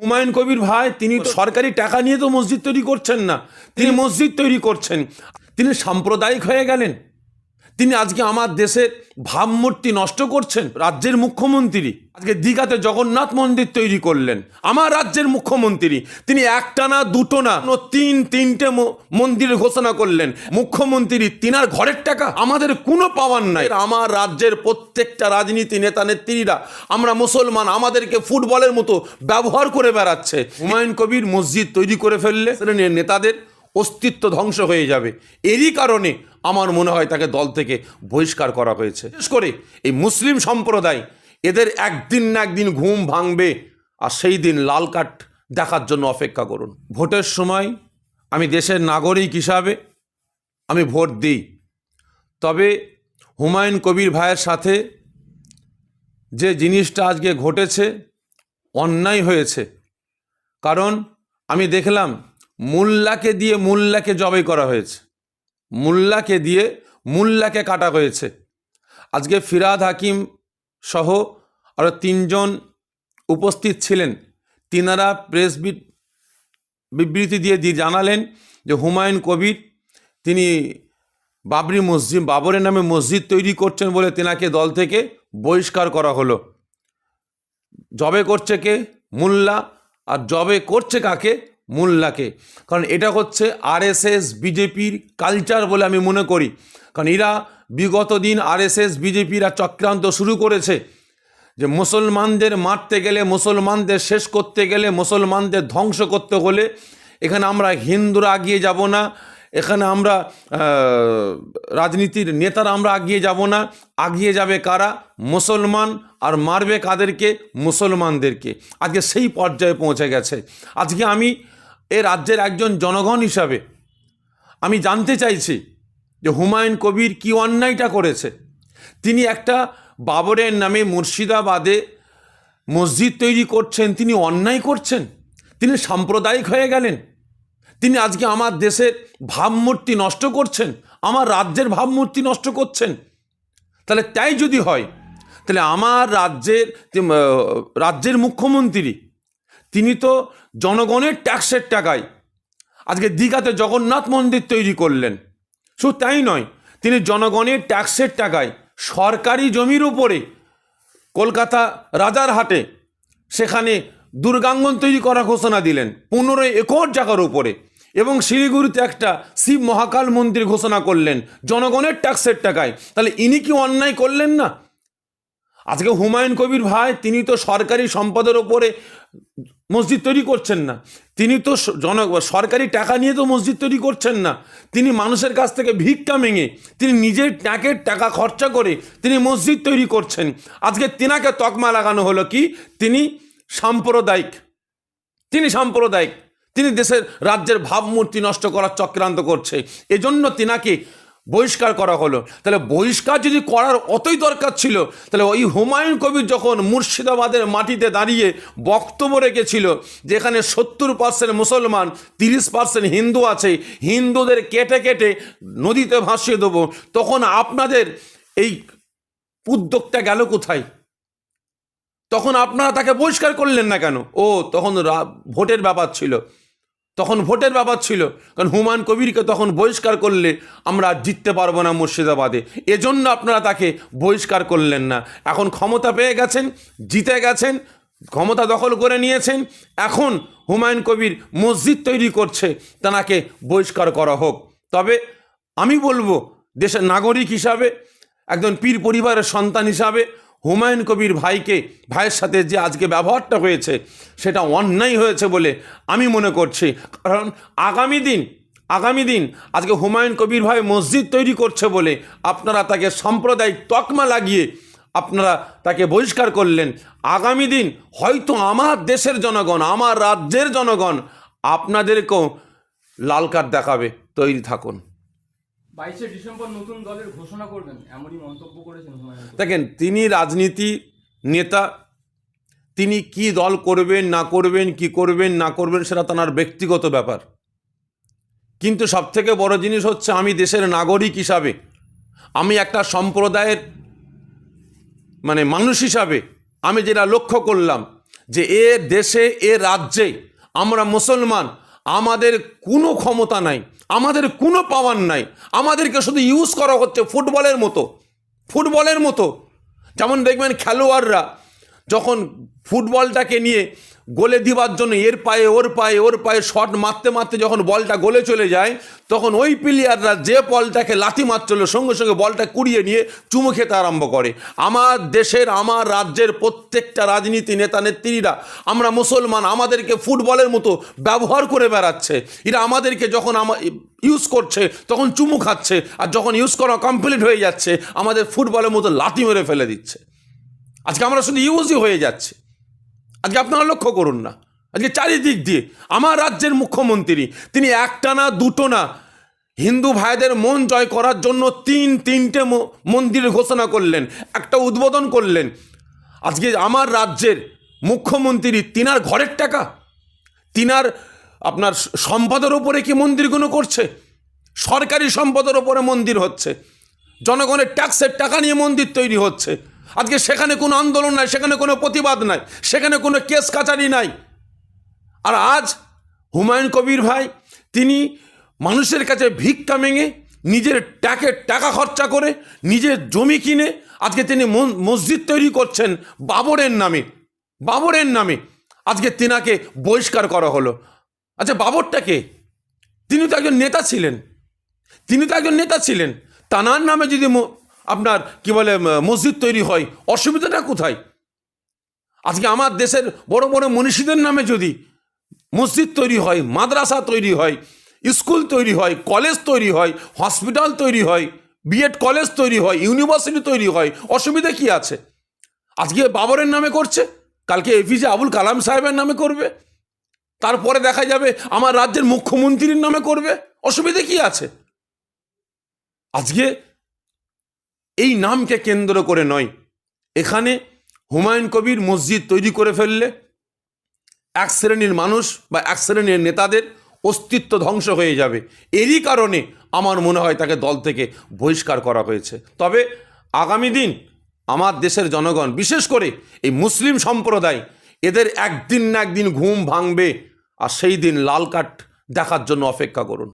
হুমায়ুন কবির ভাই তিনি তো সরকারি টাকা নিয়ে তো মসজিদ তৈরি করছেন না, তিনি মসজিদ তৈরি করছেন। তিনি সাম্প্রদায়িক হয়ে গেলেন। তিনি আজকে আমার দেশের ভাবমূর্তি নষ্ট করছেন। রাজ্যের মুখ্যমন্ত্রী আজকে দীঘাতে জগন্নাথ মন্দির তৈরি করলেন, আমার রাজ্যের মুখ্যমন্ত্রী। তিনি একটা না দুটো না তিনটে মন্দিরের ঘোষণা করলেন। মুখ্যমন্ত্রী তিনার ঘরের টাকা আমাদের কোনো পাওয়ার নাই। আমার রাজ্যের প্রত্যেকটা রাজনীতি নেতা নেত্রীরা আমরা মুসলমান, আমাদেরকে ফুটবলের মতো ব্যবহার করে বেড়াচ্ছে। হুমায়ুন কবির মসজিদ তৈরি করে ফেললে নেতাদের অস্তিত্ব ধ্বংস হয়ে যাবে। এরই কারণে আমার মনে হয় তাকে দল থেকে বহিষ্কার করা হয়েছে। বিশেষ করে এই মুসলিম সম্প্রদায়, এদের একদিন না একদিন ঘুম ভাঙবে, আর সেই দিন লাল কার্ড দেখার জন্য অপেক্ষা করুন। ভোটের সময় আমি দেশের নাগরিক হিসাবে আমি ভোট দিই, তবে হুমায়ুন কবির ভাইয়ের সাথে যে জিনিসটা আজকে ঘটেছে অন্যায় হয়েছে। কারণ আমি দেখলাম মোল্লাকে দিয়ে মোল্লাকে জবাই করা হয়েছে, মোল্লাকে দিয়ে মোল্লাকে কাটা হয়েছে। আজকে ফিরহাদ হাকিম সহ আরও 3 জন উপস্থিত ছিলেন। তিনারা প্রেস বিবৃতি দিয়ে জানালেন যে হুমায়ুন কবির তিনি বাবরের নামে মসজিদ তৈরি করছেন বলে তেনাকে দল থেকে বহিষ্কার করা হলো। জবে করছে কে? মোল্লা। আর জবে করছে কাকে? মোল্লাকে। কারণ এটা হচ্ছে আরএসএস বিজেপির কালচার বলে আমি মনে করি। কারণ এরা বিগত দিন আরএসএস বিজেপিরা চক্রান্ত শুরু করেছে যে মুসলমানদের মারতে গেলে, মুসলমানদের শেষ করতে গেলে, মুসলমানদের ধ্বংস করতে হলে এখানে আমরা হিন্দুরা এগিয়ে যাব না, এখানে আমরা রাজনীতির নেতারা আমরা এগিয়ে যাব না, এগিয়ে যাবে কারা? মুসলমান। আর মারবে কাদেরকে? মুসলমানদেরকে। আজকে সেই পর্যায়ে পৌঁছে গেছে। আজকে আমি এ রাজ্যের একজন জনগণ হিসাবে আমি জানতে চাইছি যে হুমায়ুন কবির কি অন্যায়টা করেছে। তিনি একটা বাবরের নামে মুর্শিদাবাদে মসজিদ তৈরি করছেন, তিনি অন্যায় করছেন, তিনি সাম্প্রদায়িক হয়ে গেলেন। তিনি আজকে আমার দেশের ভাবমূর্তি নষ্ট করছেন, আমার রাজ্যের ভাবমূর্তি নষ্ট করছেন। তাহলে তাই যদি হয়, তাহলে আমার রাজ্যের মুখ্যমন্ত্রী তিনি তো জনগণের ট্যাক্সের টাকায় আজকে দীঘাতে জগন্নাথ মন্দির তৈরি করলেন। শুধু তাই নয়, তিনি জনগণের ট্যাক্সের টাকায় সরকারি জমির উপরে কলকাতা রাজারহাটে সেখানে দুর্গাঙ্গন তৈরি করার ঘোষণা দিলেন 15 একর জায়গার উপরে, এবং শিলিগুড়িতে একটা শিব মহাকাল মন্দির ঘোষণা করলেন জনগণের ট্যাক্সের টাকায়। তাহলে ইনি কি অন্যায় করলেন না? আজকে হুমায়ুন কবির ভাই তিনি তো সরকারি সম্পদের ওপরে মসজিদ তৈরি করছেন না, তিনি তো সরকারি টাকা নিয়ে তো মসজিদ তৈরি করছেন না, তিনি মানুষের কাছ থেকে ভিক্ষা মেঙে তিনি নিজের ট্যাকের টাকা খরচা করে তিনি মসজিদ তৈরি করছেন। আজকে তিনাকে তকমা লাগানো হলো কি? তিনি সাম্প্রদায়িক, তিনি দেশের রাজ্যের ভাবমূর্তি নষ্ট করার চক্রান্ত করছে, এজন্য তিনাকে বহিষ্কার করা হলো। তাহলে বহিষ্কার যদি করার অতই দরকার ছিল, তাহলে ওই হুমায়ুন কবির যখন মুর্শিদাবাদের মাটিতে দাঁড়িয়ে বক্তব্য রেখেছিল যেখানে 70% মুসলমান, 30% হিন্দু আছে, হিন্দুদের কেটে কেটে নদীতে ভাসিয়ে দেবো, তখন আপনাদের এই উদ্যোগটা গেল কোথায়? তখন আপনারা তাকে বহিষ্কার করলেন না কেন? তখন ভোটের ব্যাপার ছিল, কারণ হুমায়ুন কবিরকে তখন বহিষ্কার করলে আমরা জিততে পারবো না মুর্শিদাবাদে, এজন্য আপনারা তাকে বহিষ্কার করলেন না। এখন ক্ষমতা পেয়ে গেছেন, জিতে গেছেন, ক্ষমতা দখল করে নিয়েছেন, এখন হুমায়ুন কবির মসজিদ তৈরি করছে, তাকে বহিষ্কার করা হোক। তবে আমি বলবো দেশের নাগরিক হিসাবে, একজন পীর পরিবারের সন্তান হিসাবে হুমায়ুন কবির ভাইয়ের সাথে যে আজকে ব্যবহারটা হয়েছে সেটা অন্যায় হয়েছে বলে আমি মনে করছি। কারণ আগামী দিন আজকে হুমায়ুন কবির ভাই মসজিদ তৈরি করছে বলে আপনারা তাকে সাম্প্রদায়িক তকমা লাগিয়ে আপনারা তাকে বহিষ্কার করলেন। আগামী দিন হয়তো আমার দেশের জনগণ, আমার রাজ্যের জনগণ আপনাদেরকেও লাল কার্ড দেখাবে, তৈরি থাকুন। 22শে ডিসেম্বর নতুন দলের ঘোষণা করবেন এমনই মন্তব্য করেছেন হুমায়ুন। দেখেন, তিনি রাজনীতি নেতা, তিনি কি দল করবেন না করবেন, কি করবেন না করবেন সেটা তার ব্যক্তিগত ব্যাপার। কিন্তু সবথেকে বড় জিনিস হচ্ছে আমি দেশের নাগরিক হিসাবে, আমি একটা সম্প্রদায়ের মানুষ হিসাবে আমি যেটা লক্ষ্য করলাম যে এ দেশে এ রাজ্যে আমরা মুসলমান, আমাদের কোনো ক্ষমতা নাই, আমাদের কোনো পাওয়ার নাই, আমাদেরকে শুধু ইউজ করা হচ্ছে ফুটবলের মতো। যেমন দেখবেন খেলোয়াড়রা যখন ফুটবলটাকে নিয়ে গোলে দিবার জন্য ওর পায়ে শট মারতে মারতে যখন বলটা গোলে চলে যায়, তখন ওই প্লেয়াররা যে বলটাকে লাথি মারছিল সঙ্গে সঙ্গে বলটা কুড়িয়ে নিয়ে চুমু খেতে আরম্ভ করে। আমার দেশের, আমার রাজ্যের প্রত্যেকটা রাজনীতি নেতা নেত্রীরা আমরা মুসলমান, আমাদেরকে ফুটবলের মতো ব্যবহার করে বেড়াচ্ছে। এরা আমাদেরকে যখন ইউজ করছে তখন চুমু খাচ্ছে, আর যখন ইউজ করা কমপ্লিট হয়ে যাচ্ছে আমাদের ফুটবলের মতো লাথি মেরে ফেলে দিচ্ছে। আজকে আমরা শুধু ইউজই হয়ে যাচ্ছি। আজকে আপনারা লক্ষ্য করুন না, আজকে চারিদিক দিয়ে আমার রাজ্যের মুখ্যমন্ত্রী তিনি একটা না দুটো না, হিন্দু ভাইদের মন জয় করার জন্য তিনটে মন্দির ঘোষণা করলেন, একটা উদ্বোধন করলেন। আজকে আমার রাজ্যের মুখ্যমন্ত্রী তিনার ঘরের টাকা, তিনার আপনার সম্পদের ওপরে কি মন্দিরগুলো করছে? সরকারি সম্পদের ওপরে মন্দির হচ্ছে, জনগণের ট্যাক্সের টাকা নিয়ে মন্দির তৈরি হচ্ছে। আজকে সেখানে কোনো আন্দোলন নাই, সেখানে কোনো প্রতিবাদ নাই, সেখানে কোনো কেস কাচারি নাই। আর আজ হুমায়ুন কবির ভাই তিনি মানুষের কাছে ভিক্ষা মেঙে নিজের টাকা খরচা করে নিজের জমি কিনে আজকে তিনি মসজিদ তৈরি করছেন বাবরের নামে। আজকে তিনাকে বহিষ্কার করা হলো। আচ্ছা, বাবরটা কে? তিনি তো একজন নেতা ছিলেন। তানার নামে যদি আপনার কি বলে মসজিদ তৈরি হয়, অসুবিধাটা কোথায়? আজকে আমার দেশের বড় বড় মনীষীদের নামে যদি মসজিদ তৈরি হয়, মাদ্রাসা তৈরি হয়, স্কুল তৈরি হয়, কলেজ তৈরি হয়, হসপিটাল তৈরি হয়, বিএড কলেজ তৈরি হয়, ইউনিভার্সিটি তৈরি হয়, অসুবিধা কি আছে? আজকে বাবরের নামে করছে, কালকে এপিজে আবুল কালাম সাহেবের নামে করবে, তারপরে দেখা যাবে আমার রাজ্যের মুখ্যমন্ত্রীর নামে করবে, অসুবিধা কি আছে? আজকে এই নামকে কেন্দ্র করে নয়, এখানে হুমায়ুন কবির মসজিদ তৈরি করে ফেললে এক শ্রেণীর মানুষ বা এক শ্রেণীর নেতাদের অস্তিত্ব ধ্বংস হয়ে যাবে। এরই কারণে আমার মনে হয় তাকে দল থেকে বহিষ্কার করা হয়েছে। তবে আগামী দিন আমার দেশের জনগণ, বিশেষ করে এই মুসলিম সম্প্রদায়, এদের একদিন না একদিন ঘুম ভাঙবে, আর সেই দিন লাল কার্ড দেখার জন্য অপেক্ষা করুন।